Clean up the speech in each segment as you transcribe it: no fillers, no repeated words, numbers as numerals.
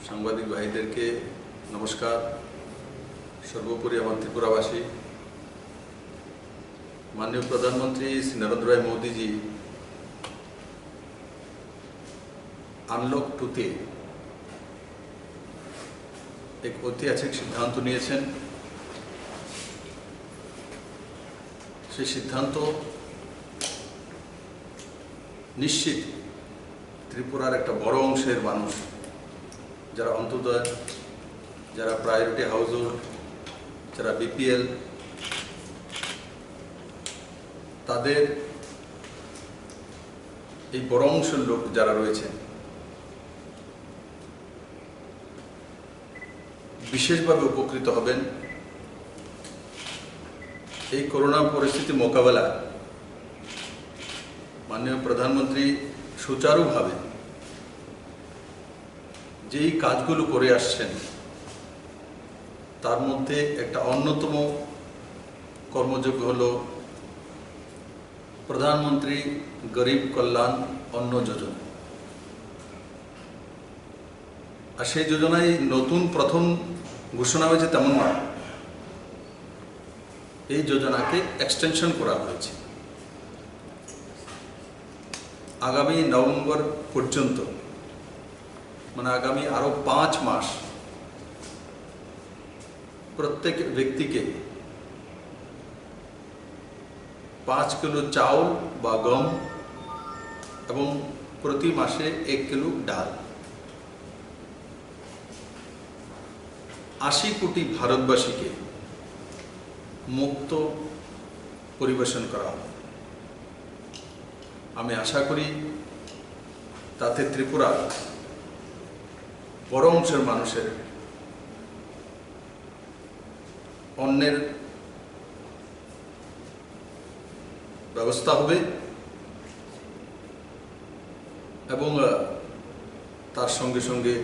সাংবাদিক ভাইদেরকে নমস্কার। সর্বোপরি আমার ত্রিপুরাবাসী, माननीय प्रधानमंत्री श्री नरेंद्र भाई मोदी जी अनलक 2 एक ऐतिहासिक सिद्धांत निয়েছেন। সেই সিদ্ধান্ত निश्चित त्रिपुरार एक बड़ अंशेर मानुष যারা অন্তোদয়, যারা प्रायोरिटी हाउसहोल्ड, যারা बीपीएल, তাদের এই বড় অংশের লোক যারা রয়েছে বিশেষভাবে উপকৃত হবেন। এই করোনা পরিস্থিতি মোকাবেলা माननीय प्रधानमंत्री सुचारुभावे যেই কাজগুলো করে আসছেন তার মধ্যে একটা অন্যতম কর্মযোগ্য হলো प्रधानमंत्री गरीब कल्याण अन्न योजना। और সেই যোজনায় নতুন প্রথম ঘোষণা হয়েছে তেমন নয়, এই যোজনাকে এক্সটেনশন করা হয়েছে आगामी नवम्बर पर्यन्त, মানে आगामी আরো 5 মাস प्रत्येक व्यक्ति के 5 किलो चाउल बा गम एवं प्रति मासे 1 किलो डाल 80 कोटी भारतवासी के मुक्त परिवेशन करा। আমি আশা করি তাতে ত্রিপুরা বড় অংশের মানুষের অন্যের ব্যবস্থা হবে এবং তার সঙ্গে সঙ্গে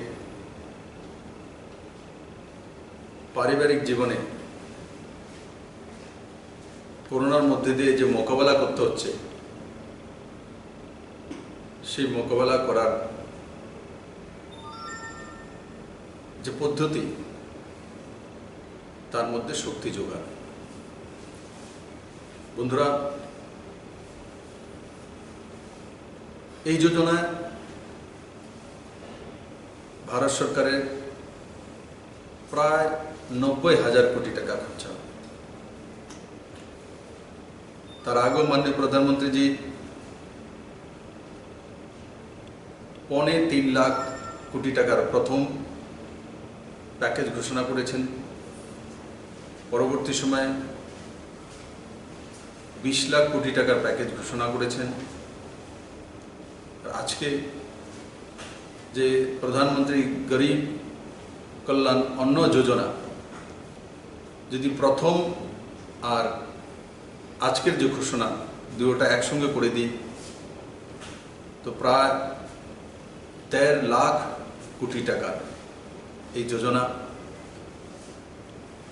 পারিবারিক জীবনে করোনার মধ্যে দিয়ে যে মোকাবেলা করতে হচ্ছে সেই মোকাবেলা করার যে পদ্ধতি তার মধ্যে শক্তি যোগান। বন্ধুরা, এই যোজনায় भारत सरकारेर प्राय 90,000 कोटी टाका खर्चा। तार आगे माननीय प्रधानमंत्री जी 3.25 लाख कोटी टाकार प्रथम पैकेज घोषणा करेছেন। परवर्ती समय 20 लाख कोटी टाकार पैकेज घोषणा करेছেন। आज के जे प्रधानमंत्री गरीब कल्याण अन्न योजना यदि प्रथम और आजकेर जो घोषणा दुटा एकसंगे करे दी तो प्राय 13 लाख कोटी टाका এই যোজনা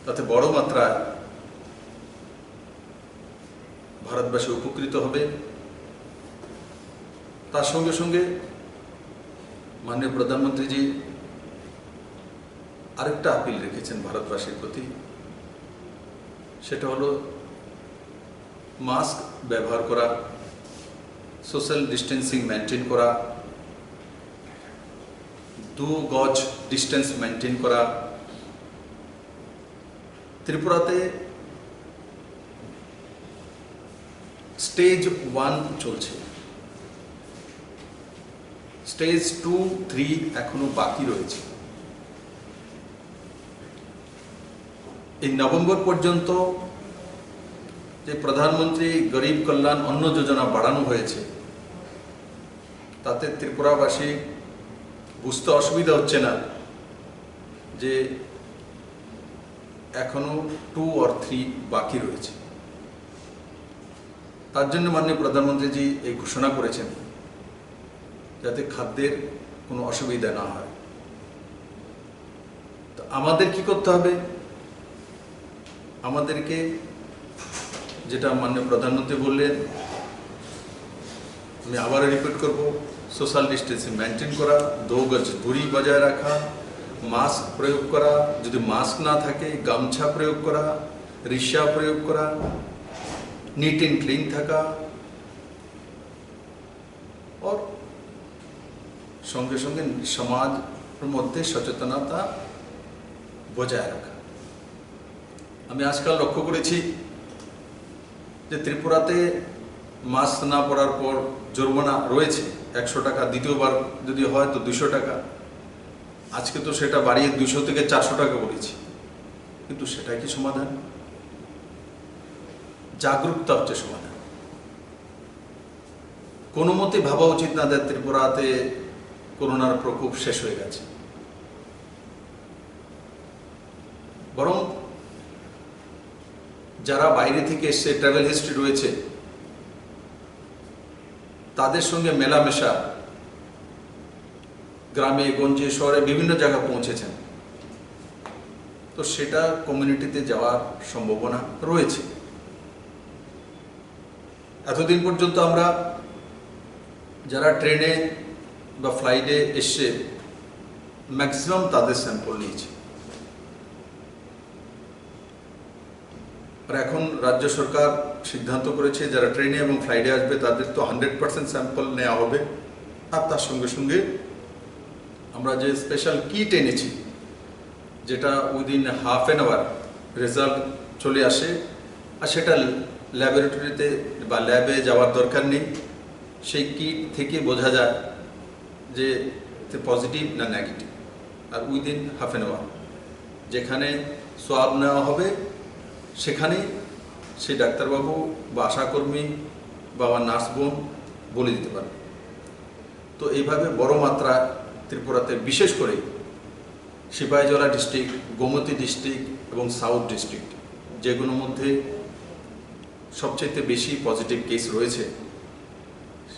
তাতে বড় মাত্রায় ভারতবাসী উপকৃত হবে। তার সঙ্গে সঙ্গে माननीय प्रधानमंत्री जी आरेकटा आपिल रेखेছেন भारतवासीर प्रति, सेटा हलो मास्क व्यवहार करा, सोशल डिस्टेंसिंग मेनटेन करा, 2 गज डिस्टेंस मेनटेन करा। त्रिपुराते स्टेज 1 चलছে, स्टेज 2, 3 एखोनो बाकी रयेছে। এই নভেম্বর পর্যন্ত যে প্রধানমন্ত্রী গরিব কল্যাণ অন্ন যোজনা বাড়ানো হয়েছে তাতে ত্রিপুরাবাসী বুঝতে অসুবিধা হচ্ছে না যে এখনো 2 और 3 বাকি রয়েছে। তার জন্য মাননীয় প্রধানমন্ত্রী জি এই ঘোষণা করেছেন যাতে খাদ্যের কোনো অসুবিধা না হয়। তো আমাদের কি করতে হবে? আমাদেরকে যেটা মাননীয় প্রধানমন্ত্রী বললেন, আমি আবার রিপিট করব, সোশ্যাল ডিস্টেন্সিং মেনটেন করা, 2 গজ দূরি বজায় রাখা, মাস্ক প্রয়োগ করা, যদি মাস্ক না থাকে গামছা প্রয়োগ করা, রিক্সা প্রয়োগ করা, নিট অ্যান্ড ক্লিন থাকা, और সঙ্গে সঙ্গে সমাজের মধ্যে সচেতনতা বজায় রাখা। আমি আজকাল লক্ষ্য করেছি যে ত্রিপুরাতে মাস্ক না পরার পর জরিমানা রয়েছে 100 টাকা, দ্বিতীয়বার যদি হয় তো 200 টাকা। আজকে তো সেটা বাড়িয়ে 200 থেকে 400 টাকা করেছি, কিন্তু সেটা কি সমাধান? জাগরুকতা হচ্ছে সমাধান। কোনো মতে ভাবা উচিত না যে ত্রিপুরাতে করোনার প্রকোপ শেষ হয়ে গেছে, বরং যারা বাইরে থেকে এসে ট্রাভেল হিস্ট্রি রয়েছে তাদের সঙ্গে মেলামেশা, গ্রামে গঞ্জে শহরে বিভিন্ন জায়গায় পৌঁছেছেন, তো সেটা কমিউনিটিতে যাওয়ার সম্ভাবনা রয়েছে। এতদিন পর্যন্ত আমরা যারা ট্রেনে বা ফ্লাইটে এসে ম্যাক্সিমাম তাদের স্যাম্পল নিয়েছি, আর এখন রাজ্য সরকার সিদ্ধান্ত করেছে যারা ট্রেনে এবং ফ্লাইটে আসবে তাদের তো 100% স্যাম্পল নেওয়া হবে। আর তার সঙ্গে সঙ্গে আমরা যে স্পেশাল কিট এনেছি, যেটা within half an hour result চলে আসে, আর সেটা ল্যাবরেটরিতে বা ল্যাবে যাওয়ার দরকার নেই। সেই কিট থেকে বোঝা যায় যে পজিটিভ না নেগেটিভ, আর উইদিন হাফ অ্যান আওয়ার যেখানে সোয়াব নেওয়া হবে সেখানে সেই ডাক্তারবাবু বা আশাকর্মী বা নার্স বোন বলে দিতে পারে। তো এইভাবে বড় মাত্রা ত্রিপুরাতে, বিশেষ করে সিপাহীজলা ডিস্ট্রিক্ট, গোমতী ডিস্ট্রিক্ট এবং সাউথ ডিস্ট্রিক্ট, যেগুলোর মধ্যে সবচেয়ে বেশি পজিটিভ কেস রয়েছে,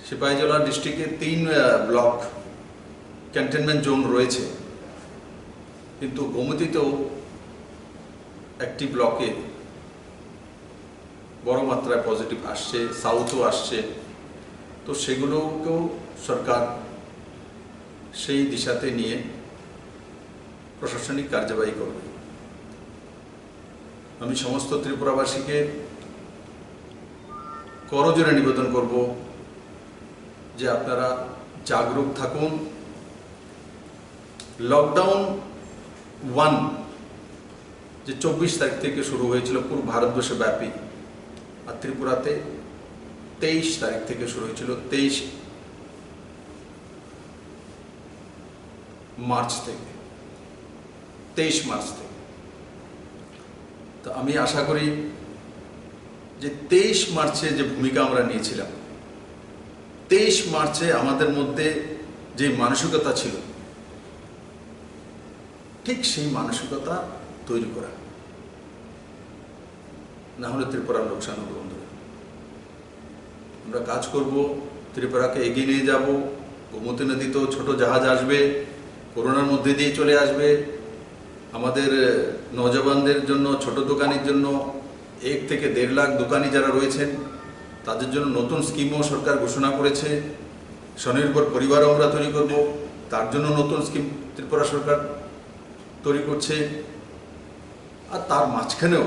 সিপাহীজলা ডিস্ট্রিক্টে 3 ব্লক কন্টেনমেন্ট জোন রয়েছে, কিন্তু গোমতীতেও একটি ব্লকে বড় মাত্রায় পজিটিভ আসছে, সাউথও আসছে। তো সেগুলোকেও সরকার সেই দিশাতে নিয়ে প্রশাসনিক কার্যবাহী করবে। আমি সমস্ত ত্রিপুরাবাসীকে করজোড়ে নিবেদন করব যে আপনারা জাগরুক থাকুন। লকডাউন 1 যে 24 তারিখ থেকে শুরু হয়েছিল পুরো ভারতবর্ষ ব্যাপী, আর ত্রিপুরাতে 23 তারিখ থেকে শুরু হয়েছিল, 23 মার্চ থেকে। তো আমি আশা করি যে 23 মার্চে যে ভূমিকা আমরা নিয়েছিলাম, 23 মার্চে আমাদের মধ্যে যে মানসিকতা ছিল, ঠিক সেই মানসিকতা তৈরি করা, না হলে ত্রিপুরার লোকসান হবে। বন্ধুরা, আমরা কাজ করব, ত্রিপুরাকে এগিয়ে নিয়ে যাব। গোমতী নদীতেও ছোট জাহাজ আসবে, করোনার মধ্যে দিয়ে চলে আসবে। আমাদের নওজওয়ানদের জন্য, ছোট দোকানির জন্য 1 থেকে 1.5 লাখ দোকানি যারা রয়েছেন তাদের জন্য নতুন স্কিমও সরকার ঘোষণা করেছে। স্বনির্ভর পরিবারও আমরা তৈরি করব, তার জন্য নতুন স্কিম ত্রিপুরা সরকার তৈরি করছে। আর তার মাঝখানেও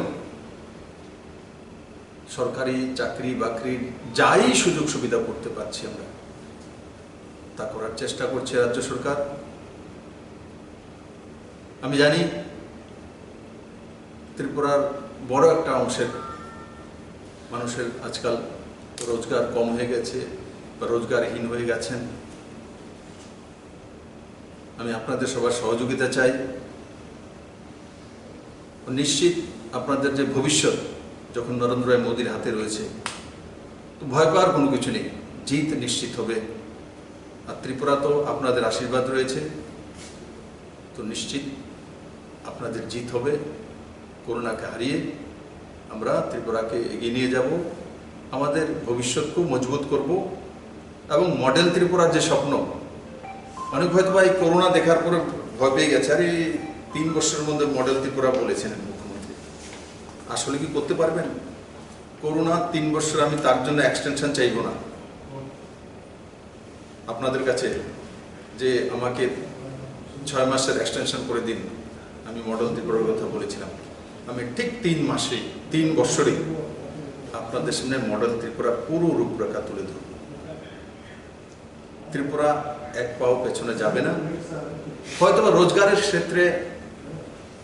সরকারি চাকরি বাকরির যাই সুযোগ সুবিধা করতে পারছি আমরা, তা করার চেষ্টা করছে রাজ্য সরকার। আমি জানি ত্রিপুরার বড় একটা অংশের মানুষের আজকাল রোজগার কম হয়ে গেছে বা রোজগারহীন হয়ে গেছেন। আমি আপনাদের সবার সহযোগিতা চাই। নিশ্চিত আপনাদের যে ভবিষ্যৎ যখন নরেন্দ্র ভাই মোদির হাতে রয়েছে, তো ভয় পাওয়ার কোনো কিছু নেই, জিত নিশ্চিত হবে। আর ত্রিপুরা তো আপনাদের আশীর্বাদ রয়েছে, তো নিশ্চিত আপনাদের জিত হবে। করোনাকে হারিয়ে আমরা ত্রিপুরাকে এগিয়ে নিয়ে যাব, আমাদের ভবিষ্যৎকেও মজবুত করব এবং মডেল ত্রিপুরার যে স্বপ্ন, অনেক হয়তো এই করোনা দেখার পরে ভয় পেয়ে গেছে, আরে 3 বছরের মধ্যে মডেল ত্রিপুরা বলেছেন মুখ্যমন্ত্রী, আসলে কি করতে পারবেন? করোনা 3 বছর, আমি তার জন্য এক্সটেনশন চাইব না। আপনাদের কাছে যে আমাকে 6 মাসের এক্সটেনশন করে দিন, আমি মডেল ত্রিপুরার কথা বলেছিলাম। আমি ঠিক 3 মাসেই 3 বছরেই আপনাদের সামনে মডেল ত্রিপুরা পুরো রূপরেখা তুলে ধরব। ত্রিপুরা এক পাও পেছনে যাবে না। হয়তো রোজগারের ক্ষেত্রে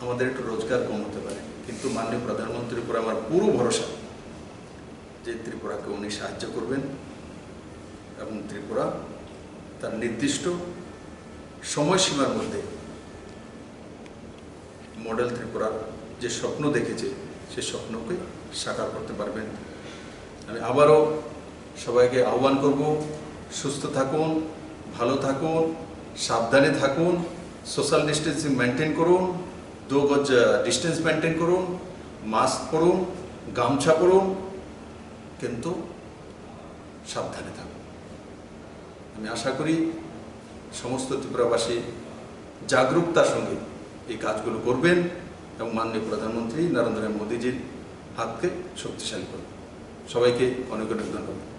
আমাদের একটু রোজগার কম হতে পারে, কিন্তু মাননীয় প্রধানমন্ত্রীর উপর আমার পুরো ভরসা যে ত্রিপুরাকে উনি সাহায্য করবেন এবং ত্রিপুরা তার নির্দিষ্ট সময়সীমার মধ্যে মডেল ত্রিপুরার যে স্বপ্ন দেখেছে সে স্বপ্নকে সাকার করতে পারবেন। আমি আবারও সবাইকে আহ্বান করব, সুস্থ থাকুন, ভালো থাকুন, সাবধানে থাকুন, সোশ্যাল ডিস্টেন্সিং মেনটেন করুন, 2 গজ ডিস্টেন্স মেনটেন করুন, মাস্ক পরুন, গামছা পরুন, কিন্তু সাবধানে থাকুন। আমি আশা করি সমস্ত ত্রিপুরাবাসী জাগরুকতার সঙ্গে এই কাজগুলো করবেন এবং মাননীয় প্রধানমন্ত্রী নরেন্দ্র মোদীজির হাতকে শক্তিশালী করবেন। সবাইকে অনেক অনেক ধন্যবাদ।